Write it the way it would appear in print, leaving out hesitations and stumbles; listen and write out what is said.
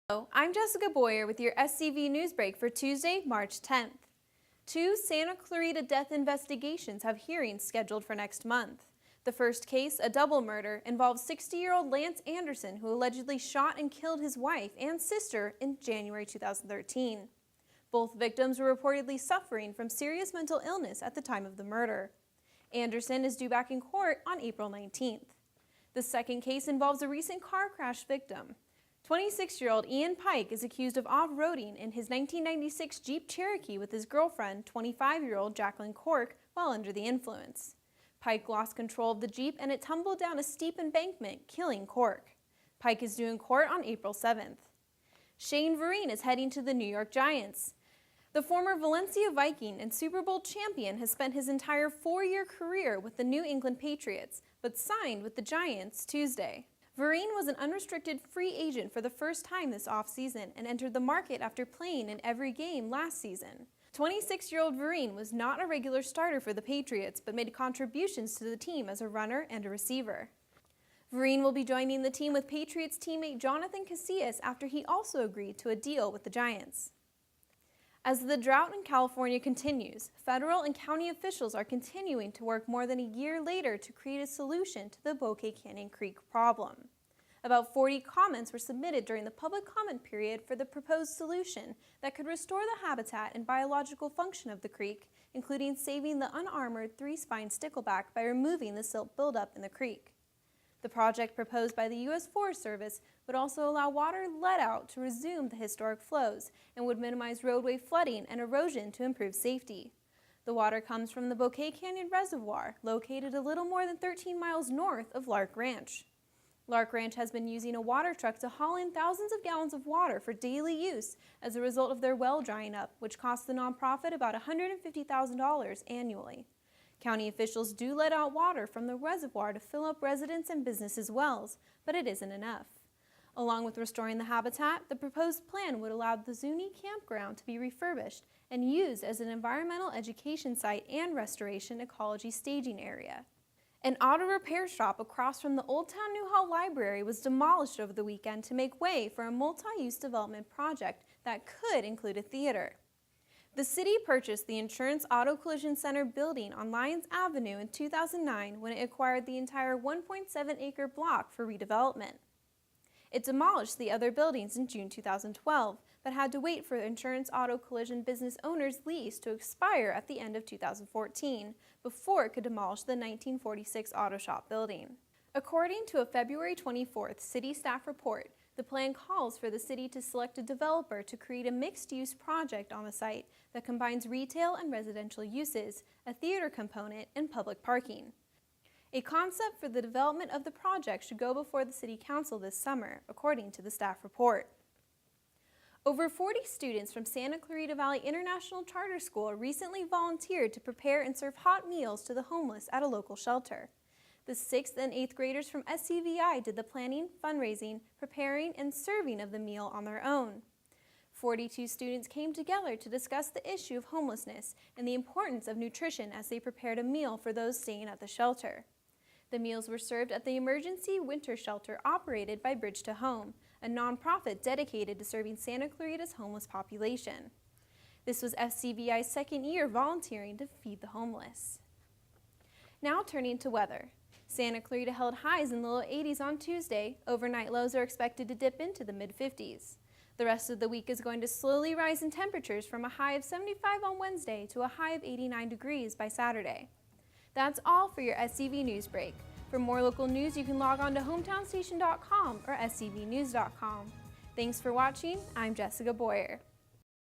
Hello, I'm Jessica Boyer with your SCV NewsBreak for Tuesday, March 10th. Two Santa Clarita death investigations have hearings scheduled for next month. The first case, a double murder, involves 60-year-old Lance Anderson, who allegedly shot and killed his wife and sister in January 2013. Both victims were reportedly suffering from serious mental illness at the time of the murder. Anderson is due back in court on April 19th. The second case involves a recent car crash victim. 26-year-old Ian Pike is accused of off-roading in his 1996 Jeep Cherokee with his girlfriend, 25-year-old Jacqueline Cork, while under the influence. Pike lost control of the Jeep and it tumbled down a steep embankment, killing Cork. Pike is due in court on April 7th. Vareen is heading to the New York Giants. The former Valencia Viking and Super Bowl champion has spent his entire four-year career with the New England Patriots, but signed with the Giants Tuesday. Vareen was an unrestricted free agent for the first time this offseason and entered the market after playing in every game last season. 26-year-old Vareen was not a regular starter for the Patriots, but made contributions to the team as a runner and a receiver. Vareen will be joining the team with Patriots teammate Jonathan Casillas after he also agreed to a deal with the Giants. As the drought in California continues, federal and county officials are continuing to work more than a year later to create a solution to the Bouquet Canyon Creek problem. About 40 comments were submitted during the public comment period for the proposed solution that could restore the habitat and biological function of the creek, including saving the unarmored three-spined stickleback by removing the silt buildup in the creek. The project proposed by the U.S. Forest Service would also allow water let out to resume the historic flows and would minimize roadway flooding and erosion to improve safety. The water comes from the Bouquet Canyon Reservoir, located a little more than 13 miles north of Lark Ranch. Lark Ranch has been using a water truck to haul in thousands of gallons of water for daily use as a result of their well drying up, which costs the nonprofit about $150,000 annually. County officials do let out water from the reservoir to fill up residents' and businesses' wells, but it isn't enough. Along with restoring the habitat, the proposed plan would allow the Zuni campground to be refurbished and used as an environmental education site and restoration ecology staging area. An auto repair shop across from the Old Town Newhall Library was demolished over the weekend to make way for a multi-use development project that could include a theater. The city purchased the Insurance Auto Collision Center building on Lyons Avenue in 2009 when it acquired the entire 1.7-acre block for redevelopment. It demolished the other buildings in June 2012, but had to wait for the Insurance Auto Collision business owner's lease to expire at the end of 2014 before it could demolish the 1946 auto shop building. According to a February 24th city staff report, the plan calls for the city to select a developer to create a mixed-use project on the site that combines retail and residential uses, a theater component, and public parking. A concept for the development of the project should go before the City Council this summer, according to the staff report. Over 40 students from Santa Clarita Valley International Charter School recently volunteered to prepare and serve hot meals to the homeless at a local shelter. The 6th and 8th graders from SCVI did the planning, fundraising, preparing, and serving of the meal on their own. 42 students came together to discuss the issue of homelessness and the importance of nutrition as they prepared a meal for those staying at the shelter. The meals were served at the Emergency Winter Shelter operated by Bridge to Home, a nonprofit dedicated to serving Santa Clarita's homeless population. This was SCVI's second year volunteering to feed the homeless. Now turning to weather. Santa Clarita held highs in the low 80s on Tuesday. Overnight lows are expected to dip into the mid-50s. The rest of the week is going to slowly rise in temperatures from a high of 75 on Wednesday to a high of 89 degrees by Saturday. That's all for your SCV Newsbreak. For more local news, you can log on to hometownstation.com or scvnews.com. Thanks for watching. I'm Jessica Boyer.